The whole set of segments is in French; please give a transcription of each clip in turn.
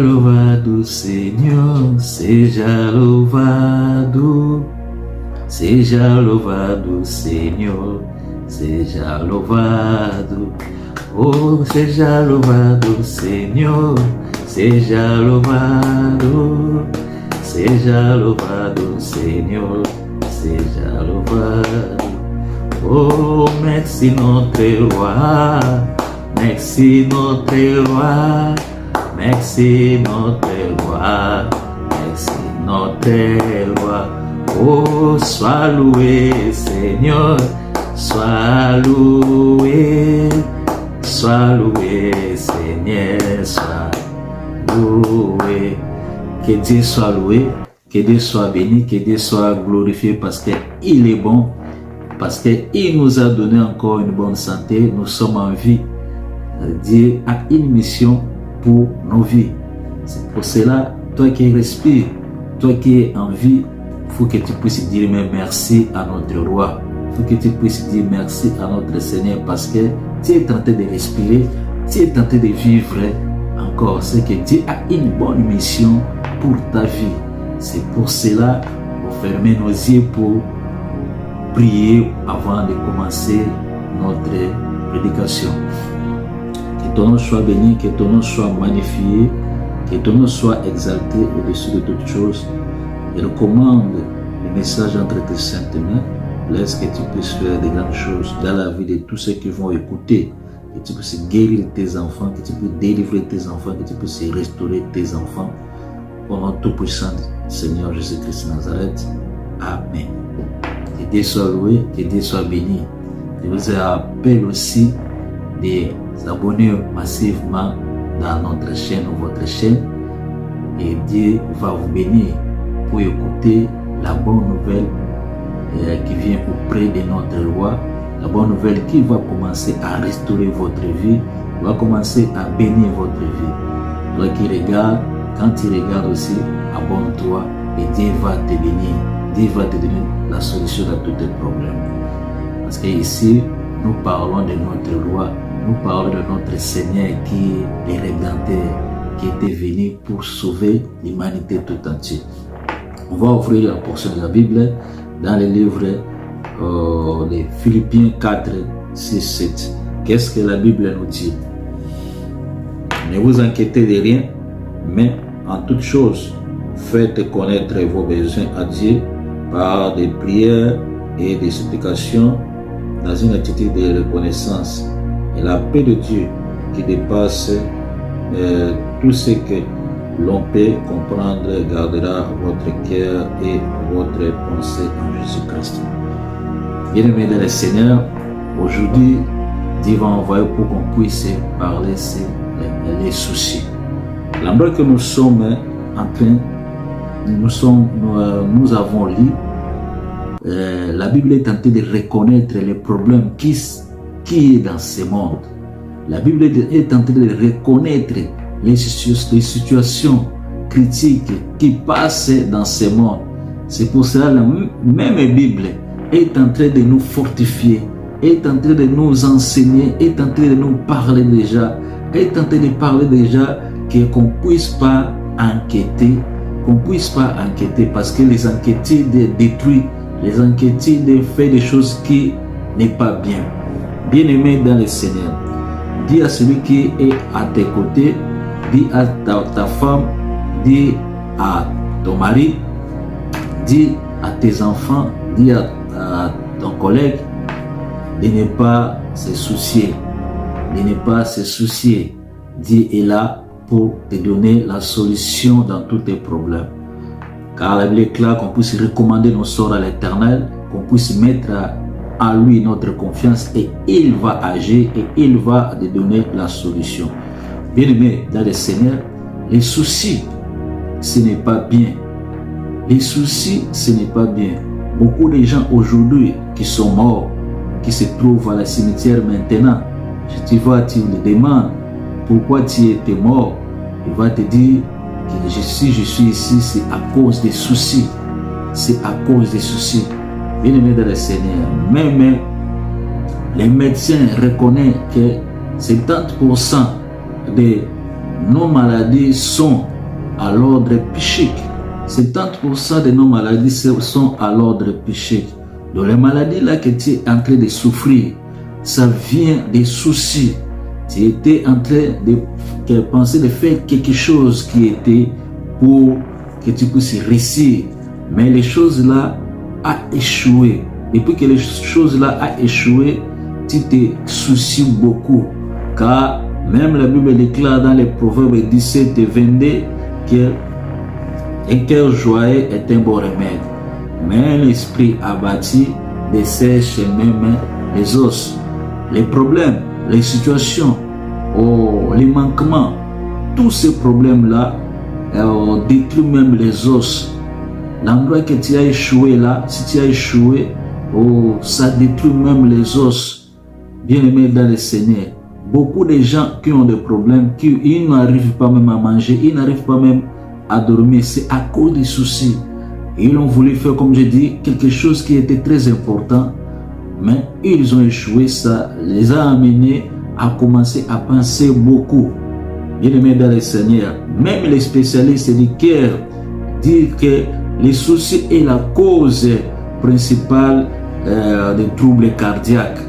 louvado, Senhor, seja louvado. Seja louvado, Senhor, seja louvado. Oh, seja louvado, Senhor, seja louvado. Seja louvado, Senhor, seja louvado. Oh, merci notre roi, merci notre roi, merci notre roi, merci notre roi. Oh, sois loué, Seigneur, sois loué, Seigneur, sois loué. Que Dieu soit loué, que Dieu soit béni, que Dieu soit glorifié parce qu'il est bon, parce qu'il nous a donné encore une bonne santé, nous sommes en vie. Dieu a une mission pour nos vies. C'est pour cela, toi qui respires, toi qui es en vie, il faut que tu puisses dire merci à notre roi. Il faut que tu puisses dire merci à notre Seigneur parce que tu es tenté de respirer, tu es tenté de vivre encore. C'est que Dieu a une bonne mission pour ta vie. C'est pour cela, on ferme nos yeux pour prier avant de commencer notre prédication. Que ton nom soit béni, que ton nom soit magnifié, que ton nom soit exalté au-dessus de toutes choses. Je recommande le message entre tes saintes mains. Laisse que tu puisses faire de grandes choses dans la vie de tous ceux qui vont écouter. Que tu puisses guérir tes enfants, que tu puisses délivrer tes enfants, que tu puisses restaurer tes enfants. Au nom tout-puissant, Seigneur Jésus-Christ de Nazareth. Amen. Que Dieu soit loué, que Dieu soit béni. Je vous appelle aussi de vous abonner massivement dans notre chaîne ou votre chaîne. Et Dieu va vous bénir pour écouter la bonne nouvelle qui vient auprès de notre roi. La bonne nouvelle qui va commencer à restaurer votre vie, va commencer à bénir votre vie. Toi qui regardes, quand tu regardes aussi, abonne-toi et Dieu va te bénir. Dieu va te donner la solution à tous tes problèmes. Parce qu'ici, nous parlons de notre roi, nous parlons de notre Seigneur qui est rédempteur, qui était venu pour sauver l'humanité tout entière. On va ouvrir la portion de la Bible dans le livre de Philippiens 4, 6, 7. Qu'est-ce que la Bible nous dit? Ne vous inquiétez de rien, mais en toute chose, faites connaître vos besoins à Dieu par des prières et des supplications dans une attitude de reconnaissance. Et la paix de Dieu qui dépasse tout ce que l'on peut comprendre gardera votre cœur et votre pensée en Jésus-Christ. Bien-aimés dans le Seigneur, aujourd'hui, Dieu va envoyer pour qu'on puisse parler les soucis. L'endroit que nous sommes en train, nous avons lu, la Bible est tentée de reconnaître les problèmes qui est dans ce monde. La Bible est tentée de reconnaître les situations critiques qui passent dans ce monde. C'est pour cela que la même Bible est en train de nous fortifier, est en train de nous enseigner, est en train de nous parler déjà, est en train de parler déjà qu'on ne puisse pas enquêter, parce que les inquiétudes détruisent, les inquiétudes font des choses qui n'est pas bien. Bien-aimé dans le Seigneur, dis à celui qui est à tes côtés, dis à ta femme, dis à ton mari, dis à tes enfants, dis à ton collègue de ne pas se soucier, Dieu est là pour te donner la solution dans tous tes problèmes. Car la Bible est claire qu'on puisse recommander nos sorts à l'Éternel, qu'on puisse mettre à lui notre confiance et il va agir et il va te donner la solution. Bien-aimés dans le Seigneur, les soucis, ce n'est pas bien. Les soucis, ce n'est pas bien. Beaucoup de gens aujourd'hui qui sont morts, qui se trouvent à la cimetière maintenant, tu le demandes pourquoi tu étais mort, il va te dire que je suis ici, c'est à cause des soucis. C'est à cause des soucis. Bien-aimé dans le Seigneur, même les médecins reconnaissent que 70% nos maladies sont à l'ordre psychique. 70% de nos maladies sont à l'ordre psychique. Donc les maladies là que tu es en train de souffrir, ça vient des soucis. Tu étais en train de penser de faire quelque chose qui était pour que tu puisses réussir. Mais les choses là ont échoué. Et puis que les choses là ont échoué, tu te soucies beaucoup. Car même la Bible déclare dans les Proverbes 17 et 22 que un cœur joyeux est un bon remède. Mais l'esprit abattu dessèche même les os. Les problèmes, les situations, les manquements, tous ces problèmes-là détruisent même les os. L'endroit que tu as échoué là, si tu as échoué, ça détruit même les os. Bien-aimés dans le Seigneur, beaucoup de gens qui ont des problèmes, ils n'arrivent pas même à manger, ils n'arrivent pas même à dormir, c'est à cause des soucis. Ils ont voulu faire, comme je dis, quelque chose qui était très important, mais ils ont échoué. Ça les a amenés à commencer à penser beaucoup. Bien-aimés dans le Seigneur, même les spécialistes du cœur disent que les soucis est la cause principale des troubles cardiaques.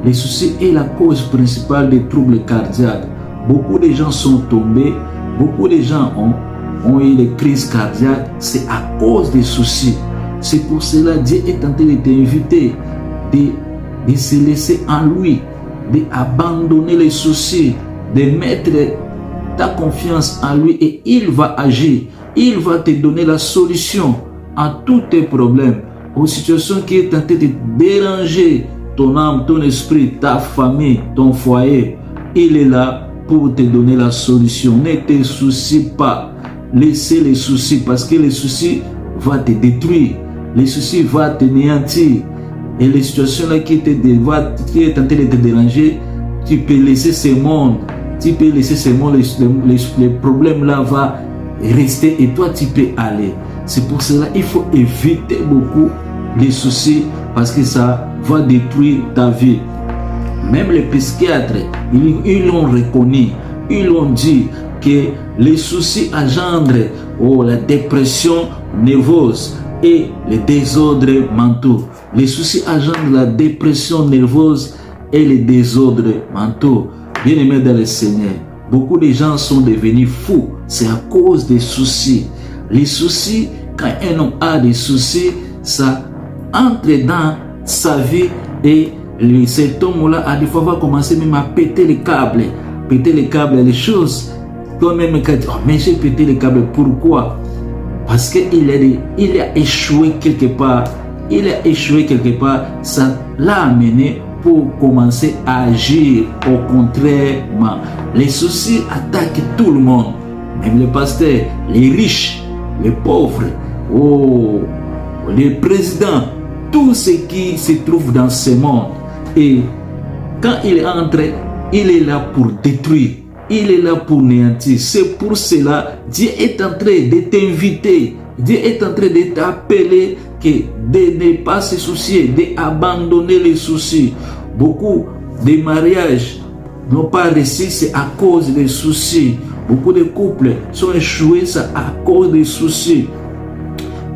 Les soucis est la cause principale des troubles cardiaques. Beaucoup de gens sont tombés, beaucoup de gens ont eu des crises cardiaques, c'est à cause des soucis. C'est pour cela que Dieu est en train de t'inviter de se laisser en lui, d'abandonner les soucis, de mettre ta confiance en lui et il va agir. Il va te donner la solution à tous tes problèmes, aux situations qui est en train de déranger ton âme, ton esprit, ta famille, ton foyer. Il est là pour te donner la solution. Ne te soucie pas. Laissez les soucis parce que les soucis vont te détruire. Les soucis vont te néantir. Et les situations là qui est en train de te déranger, tu peux laisser ce monde. Tu peux laisser ce monde. Les problèmes là vont rester et toi tu peux aller. C'est pour cela qu'il faut éviter beaucoup les soucis parce que ça va détruire ta vie. Même les psychiatres, ils l'ont reconnu. Ils ont dit que les soucis engendrent la dépression nerveuse et les désordres mentaux. Les soucis engendrent la dépression nerveuse et les désordres mentaux. Bien-aimés dans le Seigneur, beaucoup de gens sont devenus fous. C'est à cause des soucis. Les soucis, quand un homme a des soucis, ça entre dans sa vie et cet homme-là, à des fois, va commencer même à péter les câbles. Péter les câbles, les choses. Toi-même, mais j'ai pété les câbles. Pourquoi? Parce qu'il a échoué quelque part. Il a échoué quelque part. Ça l'a amené pour commencer à agir au contraire. Les soucis attaquent tout le monde. Même les pasteurs, les riches, les pauvres, les présidents, tout ce qui se trouve dans ce monde. Et quand il entre, il est là pour détruire. Il est là pour néantir. C'est pour cela Dieu est en train de t'inviter. Dieu est en train de t'appeler de ne pas se soucier, d'abandonner les soucis. Beaucoup de mariages n'ont pas réussi, c'est à cause des soucis. Beaucoup de couples sont échoués, c'est à cause des soucis.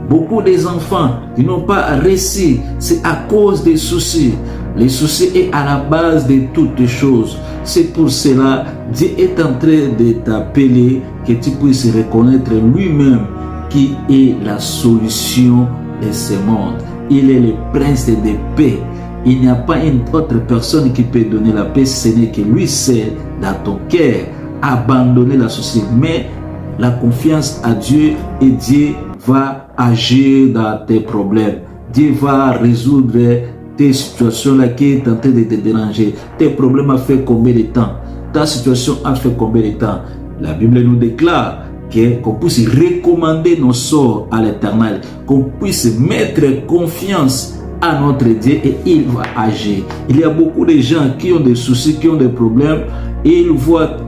Beaucoup des enfants qui n'ont pas réussi, c'est à cause des soucis. Les soucis est à la base de toutes les choses. C'est pour cela Dieu est en train de t'appeler que tu puisses reconnaître lui-même qui est la solution de ce monde. Il est le prince de paix. Il n'y a pas une autre personne qui peut donner la paix, ce n'est que lui seul dans ton cœur. Abandonner la société, mais la confiance à Dieu et Dieu va agir dans tes problèmes. Dieu va résoudre tes situations là qui est en train de te déranger. Tes problèmes a fait combien de temps? Ta situation a fait combien de temps? La Bible nous déclare qu'on puisse recommander nos sorts à l'Éternel, qu'on puisse mettre confiance à notre Dieu et il va agir. Il y a beaucoup de gens qui ont des soucis, qui ont des problèmes et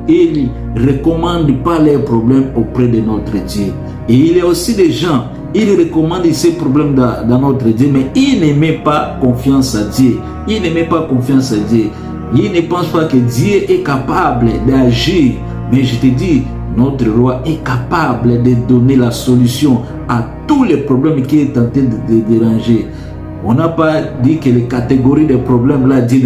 ils recommandent pas leurs problèmes auprès de notre Dieu. Et il y a aussi des gens, ils recommandent ces problèmes dans notre Dieu, mais ils ne mettent pas confiance à Dieu. Ils ne mettent pas confiance à Dieu. Ils ne pensent pas que Dieu est capable d'agir. Mais je te dis, Notre roi est capable de donner la solution à tous les problèmes qui est tenté de déranger. On n'a pas dit que les catégories de problèmes là, Dieu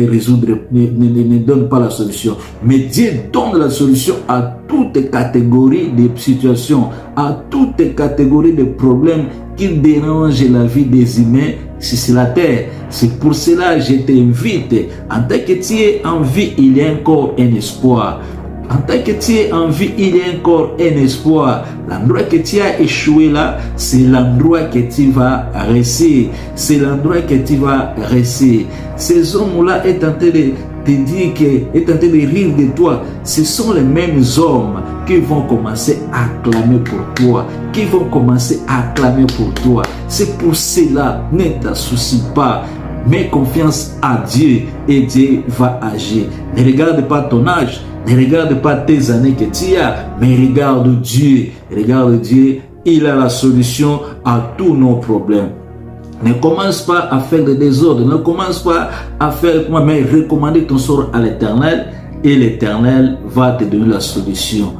ne donne pas la solution. Mais Dieu donne la solution à toutes les catégories de situations, à toutes les catégories de problèmes qui dérangent la vie des humains sur la terre. C'est pour cela que je t'invite, en tant que tu es en vie, il y a encore un espoir. En tant que tu es en vie, il y a encore un espoir. L'endroit que tu as échoué là, c'est l'endroit que tu vas rester. C'est l'endroit que tu vas rester. Ces hommes-là est en train de te dire que, est en train de rire de toi. Ce sont les mêmes hommes qui vont commencer à clamer pour toi, qui vont commencer à clamer pour toi. C'est pour cela, ne t'associe pas. Mets confiance à Dieu et Dieu va agir. Ne regarde pas ton âge. Ne regarde pas tes années que tu as, mais regarde Dieu. Regarde Dieu, il a la solution à tous nos problèmes. Ne commence pas à faire des désordres, ne commence pas à faire comment, mais recommander ton sort à l'Éternel et l'Éternel va te donner la solution.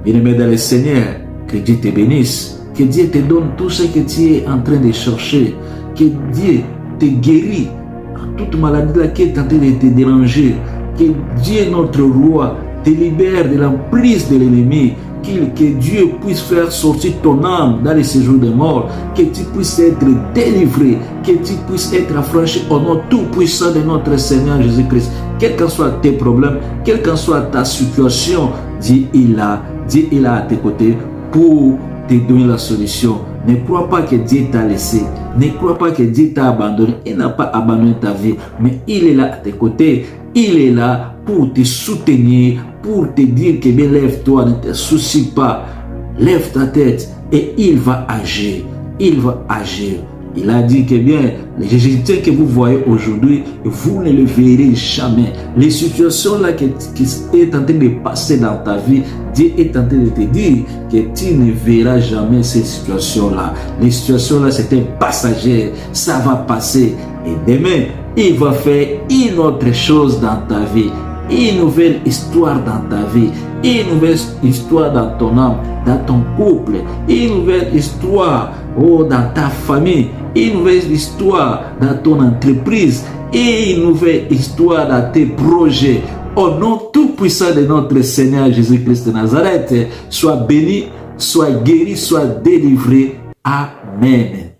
Bien-aimé dans le Seigneur, que Dieu te bénisse, que Dieu te donne tout ce que tu es en train de chercher, que Dieu te guérit en toute maladie là qui est en train de te déranger. Que Dieu, notre roi, te libère de l'emprise de l'ennemi. Que Dieu puisse faire sortir ton âme dans les séjours des morts. Que tu puisses être délivré. Que tu puisses être affranchi au nom tout puissant de notre Seigneur Jésus-Christ. Quels qu'en soient tes problèmes, quelle qu'en soit ta situation, Dieu est là à tes côtés pour te donner la solution. Ne crois pas que Dieu t'a laissé. Ne crois pas que Dieu t'a abandonné. Il n'a pas abandonné ta vie, mais il est là à tes côtés. Il est là pour te soutenir, pour te dire que bien lève-toi, ne te soucie pas. Lève ta tête et il va agir. Il va agir. Il a dit que bien, les Égyptiens que vous voyez aujourd'hui, vous ne le verrez jamais. Les situations là qui est en train de passer dans ta vie, Dieu est en train de te dire que tu ne verras jamais ces situations-là. Les situations-là, c'est un passager. Ça va passer. Et demain, il va faire une autre chose dans ta vie. Une nouvelle histoire dans ta vie. Une nouvelle histoire dans ton âme, dans ton couple. Une nouvelle histoire dans ta famille. Une nouvelle histoire dans ton entreprise. Et une nouvelle histoire dans tes projets. Au nom tout puissant de notre Seigneur Jésus-Christ de Nazareth, sois béni, sois guéri, sois délivré. Amen.